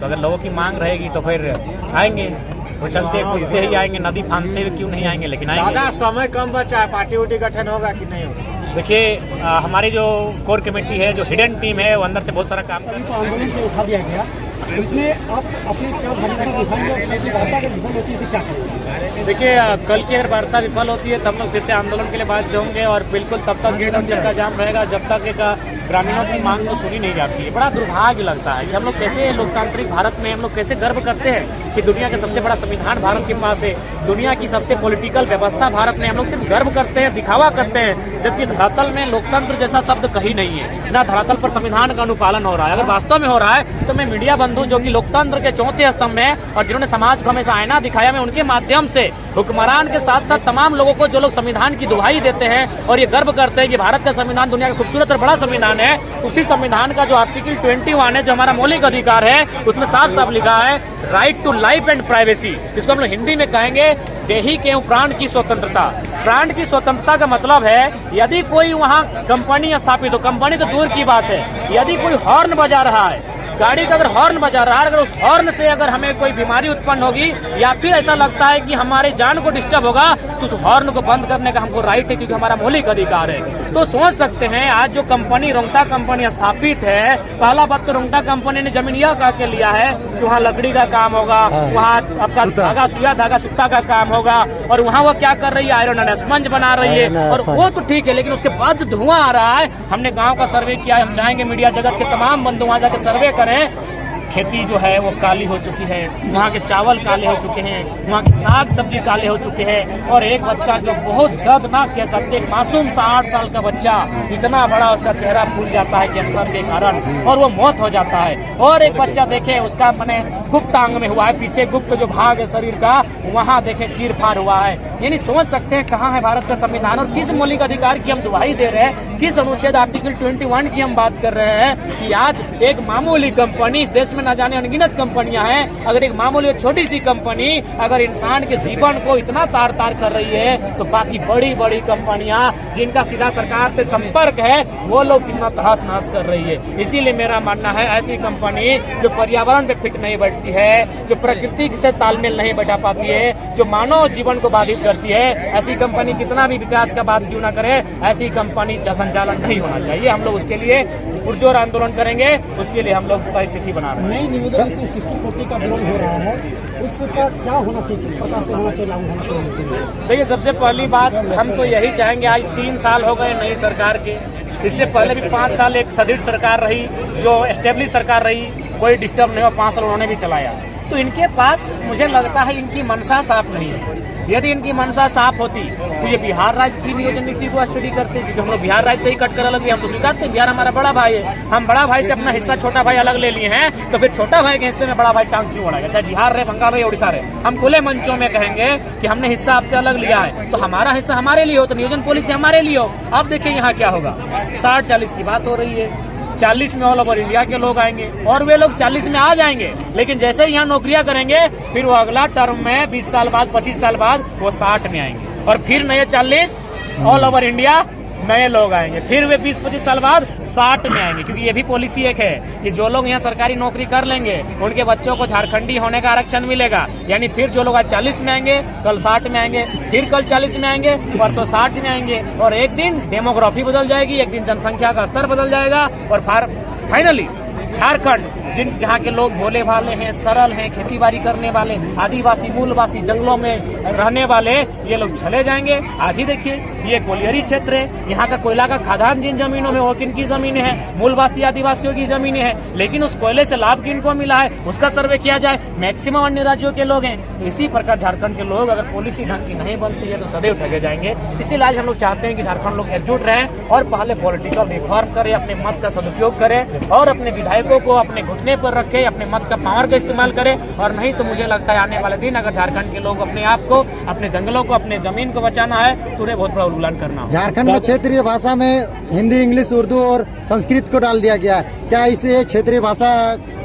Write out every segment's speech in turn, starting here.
तो अगर लोगों की मांग रहेगी तो फिर आएंगे, वो चलते कूदते ही आएंगे, नदी फांदते हुए क्यों नहीं आएंगे, लेकिन आएंगे। दादा समय कम बचा है, पार्टी उटी गठन होगा कि नहीं होगा? देखिए हमारी जो कोर कमेटी है, जो हिडन टीम है, वो अंदर से बहुत सारा काम कर रही है। आंदोलन से उठा दिया गया, उसमें आप अपनी क्या भूमिका निभाएंगे, वार्ता का विफल होती है क्या करेंगे? देखिए कल की अगर वार्ता विफल होती है तब लोग फिर से आंदोलन के लिए बात होंगे और बिल्कुल तब तक चक्का जाम रहेगा जब तक एक ग्रामीणों की मांग तो सुनी नहीं जाती है। बड़ा दुर्भाग्य लगता है कि हम लोग कैसे लोकतांत्रिक भारत में हम लोग कैसे गर्व करते हैं कि दुनिया का सबसे बड़ा संविधान भारत के पास है, दुनिया की सबसे पॉलिटिकल व्यवस्था भारत में, हम लोग सिर्फ गर्व करते हैं, दिखावा करते हैं, जबकि धरातल में लोकतंत्र जैसा शब्द कहीं नहीं है, ना धरातल पर संविधान का अनुपालन हो रहा है। अगर वास्तव में हो रहा है तो मैं मीडिया बंधु जो कि लोकतंत्र के चौथे स्तंभ में और जिन्होंने समाज को हमेशा आईना दिखाया, मैं उनके माध्यम से हुक्मरान के साथ साथ तमाम लोगों को जो लोग संविधान की दुहाई देते हैं और ये गर्व करते हैं कि भारत का संविधान दुनिया का खूबसूरत और बड़ा संविधान है, उसी संविधान का जो आर्टिकल 21 है, जो हमारा मौलिक अधिकार है, उसमें साफ साफ लिखा है right to life and privacy, जिसको हम लोग हिंदी में कहेंगे देही के प्राण की स्वतंत्रता। प्राण की स्वतंत्रता का मतलब है यदि कोई वहाँ कंपनी स्थापित हो, कंपनी तो दूर की बात है, यदि कोई हॉर्न बजा रहा है, गाड़ी का अगर हॉर्न बजा रहा है, अगर उस हॉर्न से अगर हमें कोई बीमारी उत्पन्न होगी या फिर ऐसा लगता है कि हमारे जान को डिस्टर्ब होगा, तो उस हॉर्न को बंद करने का हमको राइट है, क्योंकि हमारा मौलिक अधिकार है। तो सोच सकते हैं आज जो कंपनी रोंगटा कंपनी स्थापित है, पहला बात तो रोंगटा कंपनी ने जमीन यह कह के लिया है कि वहाँ लकड़ी का काम होगा, वहाँ आपका धागा सुइया धागा सूता का काम होगा, और वहाँ वो क्या कर रही है, आयरन एंड स्पंज बना रही है, और वो तो ठीक है, लेकिन उसके बाद जो धुआं आ रहा है, हमने गाँव का सर्वे किया है, हम चाहेंगे मीडिया जगत के तमाम बंधु वहाँ जाके सर्वे करें। खेती जो है वो काली हो चुकी है, वहाँ के चावल काले हो चुके हैं, वहाँ के साग सब्जी काले हो चुके हैं, और एक बच्चा जो बहुत दर्दनाक कह सकते, एक मासूम सा 8 साल का बच्चा, इतना बड़ा उसका चेहरा फूल जाता है कैंसर के कारण और वो मौत हो जाता है। और एक बच्चा देखे उसका मैंने गुप्त अंग में हुआ है, पीछे गुप्त जो भाग है शरीर का, वहाँ देखे चीर फाड़ हुआ है। यानी समझ सकते हैं कहाँ है भारत का संविधान और किस मौलिक अधिकार की हम दुहाई दे रहे हैं, किस अनुच्छेद आर्टिकल 21 की हम बात कर रहे हैं कि आज एक मामूली कंपनी, इस देश में न जाने अनगिनत कंपनियां हैं, अगर एक मामूली छोटी सी कंपनी अगर इंसान के जीवन को इतना तार तार कर रही है, तो बाकी बड़ी बड़ी कंपनियां जिनका सीधा सरकार से संपर्क है, वो लोग कितना तहस नहस कर रही है। इसीलिए मेरा मानना है ऐसी कंपनी जो पर्यावरण पे फिट नहीं बैठती है, जो प्रकृति से तालमेल नहीं बैठा पाती है, जो मानव जीवन को बाधित करती है, ऐसी कंपनी कितना भी विकास का बात क्यों ना करे, ऐसी कंपनी का संचालन नहीं होना चाहिए। हम लोग उसके लिए पुरजोर आंदोलन करेंगे, उसके लिए हम लोग तिथि बना रहे हैं। नई नियोजन की 60 कोटि का विरोध हो रहा है, उसका क्या होना चाहिए, किस प्रकार से होना चाहिए, लागू होना चाहिए? देखिए सबसे पहली बात हम तो यही चाहेंगे, आज 3 साल हो गए नई सरकार के, इससे पहले भी 5 साल एक सदृढ़ सरकार रही, जो एस्टेब्लिश सरकार रही, कोई डिस्टर्ब नहीं हुआ, 5 साल उन्होंने भी चलाया। तो इनके पास मुझे लगता है इनकी मनसा साफ नहीं है। यदि इनकी मनसा साफ होती तो ये बिहार राज्य की नियोजन नीति को स्टडी करते, क्योंकि हम लोग बिहार राज्य से ही कट कर अलग, हम तो स्वीकारते, बिहार हमारा बड़ा भाई है, हम बड़ा भाई से अपना हिस्सा छोटा भाई अलग ले लिए हैं, तो फिर छोटा भाई के हिस्से में बड़ा भाई टांग क्यों उड़ाएगा, चाहे बिहार रहे, बंगाल रहे, उड़ीसा रहे। हम खुले मंचों में कहेंगे कि हमने हिस्सा आपसे अलग लिया है, तो हमारा हिस्सा हमारे लिए हो, तो नियोजन पॉलिसी हमारे लिए हो। अब देखिए यहाँ क्या होगा, 60-40 की बात हो रही है, 40 में ऑल ओवर इंडिया के लोग आएंगे और वे लोग 40 में आ जाएंगे, लेकिन जैसे ही यहाँ नौकरियां करेंगे फिर वो अगला टर्म में 20 साल बाद 25 साल बाद वो 60 में आएंगे और फिर नए 40 ऑल ओवर इंडिया नए लोग आएंगे, फिर वे 20-25 साल बाद 60 में आएंगे। क्योंकि ये भी पॉलिसी एक है कि जो लोग यहाँ सरकारी नौकरी कर लेंगे उनके बच्चों को झारखंडी होने का आरक्षण मिलेगा। यानी फिर जो लोग आज 40 में आएंगे कल 60 में आएंगे, फिर कल 40 में आएंगे, परसों 60 में आएंगे, और एक दिन डेमोग्राफी बदल जाएगी, एक दिन जनसंख्या का स्तर बदल जाएगा, और फाइनली झारखंड जहाँ के लोग भोले भाले हैं, सरल हैं, खेतीबाड़ी करने वाले, आदिवासी मूलवासी, जंगलों में रहने वाले, ये लोग चले जाएंगे। आज ही देखिए ये कोलियरी क्षेत्र है, यहाँ का कोयला का खदान जिन जमीनों में, वो किनकी जमीनें हैं, मूलवासी आदिवासियों की जमीनें हैं, लेकिन उस कोयले से लाभ किनको मिला है उसका सर्वे किया जाए। मैक्सिमम अन्य राज्यों के लोग हैं, तो इसी प्रकार झारखंड के लोग अगर पॉलिसी ढंग की नहीं बनती है तो सदैव ठगे जाएंगे। इसीलिए आज हम लोग चाहते हैं कि झारखंड लोग एकजुट रहें और पहले पॉलिटिकल रिफॉर्म करें, अपने मत का सदुपयोग करें और अपने विधायकों को अपने घुटने पर रखे, अपने मत का पावर का इस्तेमाल करें। और नहीं तो मुझे लगता है आने वाले दिन अगर झारखंड के लोग अपने आप को, अपने जंगलों को, अपने जमीन को बचाना है तो उन्हें बहुत बड़ा उल्लंघन करना होगा। झारखंड में क्षेत्रीय भाषा में हिंदी, इंग्लिश, उर्दू और संस्कृत को डाल दिया गया है। क्या इसे क्षेत्रीय भाषा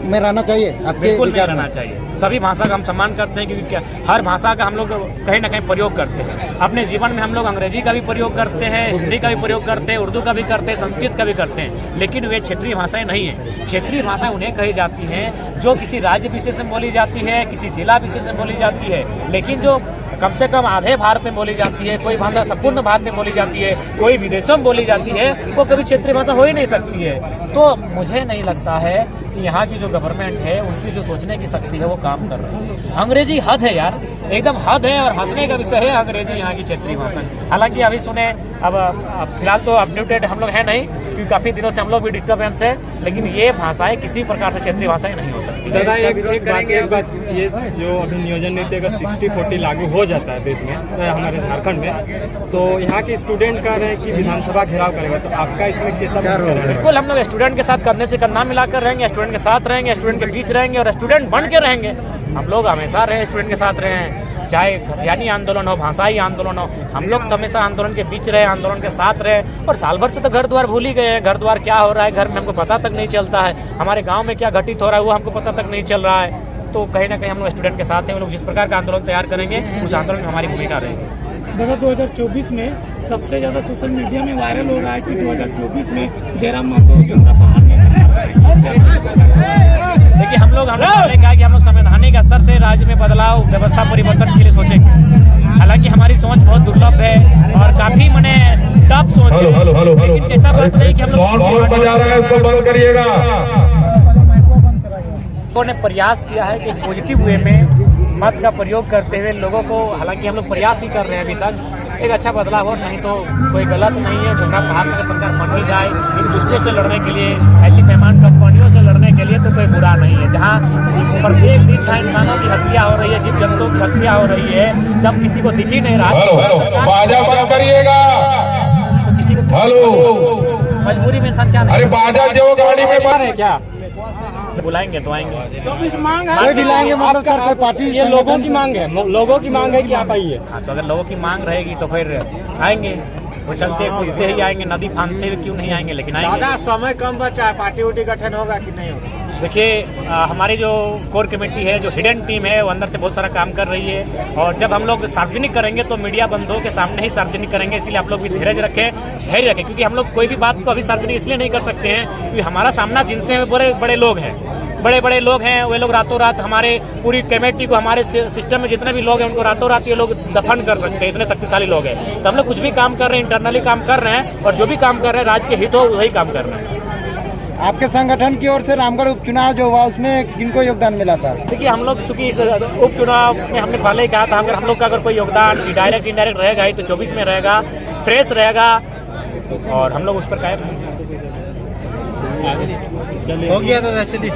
में रहना चाहिए आपके बिल्कुल नहीं विचार में? रहना चाहिए। सभी भाषा का हम सम्मान करते हैं, क्योंकि क्या हर भाषा का हम लोग कहीं ना कहीं प्रयोग करते हैं अपने जीवन में। हम लोग अंग्रेजी का भी प्रयोग करते हैं, हिंदी का भी प्रयोग करते हैं, उर्दू का भी करते हैं, संस्कृत का भी करते हैं, लेकिन वे क्षेत्रीय भाषाएं नहीं है। क्षेत्रीय भाषा उन्हें कही जाती हैं जो किसी राज्य विशेष में बोली जाती है, किसी जिला विशेष में बोली जाती है, लेकिन जो कम से कम आधे भारत में बोली जाती है, कोई भाषा संपूर्ण भारत में बोली जाती है, कोई विदेशों में बोली जाती है, वो कभी क्षेत्रीय भाषा हो ही नहीं सकती है। तो मुझे नहीं लगता है कि यहाँ की जो गवर्नमेंट है उनकी जो सोचने की शक्ति है वो काम कर रही है। अंग्रेजी हद है यार, एकदम हद है, और हंसने का विषय है अंग्रेजी यहाँ की क्षेत्रीय भाषा। हालांकि अभी सुने अब फिलहाल तो अपडेटेड हम लोग हैं नहीं, क्योंकि काफी दिनों से हम लोग भी डिस्टर्बेंस है, लेकिन ये भाषाएं किसी प्रकार से क्षेत्रीय भाषाएं नहीं हो सकती। दादा एक बात ये जो अभी नियोजन नीति अगर 60-40 लागू हो जाता है देश में, हमारे झारखंड में, तो यहाँ के स्टूडेंट कह रहे हैं कि विधानसभा घेराव करेगा, तो आपका इसमें कैसा रहेगा? बिल्कुल, हम लोग स्टूडेंट के साथ करने से करना मिलाकर रहेंगे, स्टूडेंट के साथ रहेंगे, स्टूडेंट के बीच रहेंगे और स्टूडेंट बन के रहेंगे। हम लोग हमेशा रहे स्टूडेंट के साथ रहे हैं, चाहे खतियानी आंदोलन हो, भाषाई आंदोलन हो, हम लोग तो हमेशा आंदोलन के बीच रहे, आंदोलन के साथ रहे। और साल भर से तो घर द्वार भूल ही गए हैं। घर द्वार क्या हो रहा है घर में हमको पता तक नहीं चलता है, हमारे गाँव में क्या घटित हो रहा है वो हमको पता तक नहीं चल रहा है। तो कहीं ना कहीं हम लोग स्टूडेंट के साथ हैं, वो लोग जिस प्रकार का आंदोलन तैयार करेंगे उस आंदोलन में हमारी भूमिका रहेगी। दादा 2024 में सबसे ज्यादा सोशल मीडिया में वायरल हो रहा है कि 2024 में जयराम महतो जनता पहाड़ में देखिए हम लोग पहले कहा कि हम लोग संवैधानिक स्तर से राज्य में बदलाव व्यवस्था परिवर्तन के लिए सोचेंगे। हालांकि हमारी सोच बहुत दुर्लभ है और काफी मने टफ सोच है, लेकिन ऐसा बात नहीं कि हम लोग बजा रहा है उसको बंद करिएगा। लोगों ने प्रयास किया है कि पॉजिटिव वे में मत का प्रयोग करते हुए लोगों को, हालांकि हम लोग प्रयास ही कर रहे हैं अभी तक, एक अच्छा बदलाव हो, नहीं तो कोई गलत नहीं है। जनता पहाड़ में सरकार बन ही जाए, इन दुष्टों से लड़ने के लिए, ऐसी बेईमान कंपनियों से लड़ने के लिए तो कोई बुरा नहीं है। जहाँ प्रत्येक दिन जहाँ इंसानों की हत्या हो रही है, जीव जंतुओं की हत्या हो रही है, जब किसी को दिख ही नहीं रहा, बाजा बंद करिएगा। तो किसी को मजबूरी में इंसान क्या अरे बाजा जो गाड़ी में बाहर है क्या? बुलाएंगे तो आएंगे। 24 मांग कोई दिलाएंगे मतलब सर कोई पार्टी ये लोगों की मांग है, लोगों की मांग है कि आप आइए। हाँ, तो अगर लोगों की मांग रहेगी तो फिर आएंगे, वो चलते कूदते ही आएंगे, नदी फांदते हुए क्यों नहीं आएंगे, लेकिन आएंगे। दादा समय कम बचा है, पार्टी उटी गठन होगा कि नहीं होगा? देखिए हमारी जो कोर कमेटी है, जो हिडन टीम है, वो अंदर से बहुत सारा काम कर रही है, और जब हम लोग सार्वजनिक करेंगे तो मीडिया बंधुओं के सामने ही सार्वजनिक करेंगे। इसलिए आप लोग भी धैर्य रखें, क्योंकि हम लोग कोई भी बात को अभी सार्वजनिक इसलिए नहीं कर सकते हैं क्योंकि हमारा सामना जिनसे बड़े बड़े लोग हैं, बड़े लोग हैं, वे लोग रातों रात हमारे पूरी कमेटी को, हमारे सिस्टम में जितने भी लोग हैं उनको रातों रात ये लोग दफन कर सकते हैं, इतने शक्तिशाली लोग हैं। तो हम लोग कुछ भी काम कर रहे हैं, इंटरनली काम कर रहे हैं, और जो भी काम कर रहे हैं राज्य के हित हो वही काम कर रहे हैं। आपके संगठन की ओर से रामगढ़ उपचुनाव जो हुआ उसमें किनको योगदान मिला था? देखिए हम लोग चूंकि इस उपचुनाव में हमने पहले ही कहा था, अगर हम लोग का अगर कोई योगदान डायरेक्ट इनडायरेक्ट रहेगा ही तो 24 में रहेगा, फ्रेश रहेगा, और हम लोग उस पर कायम चलिए हो गया दादा, चलिए।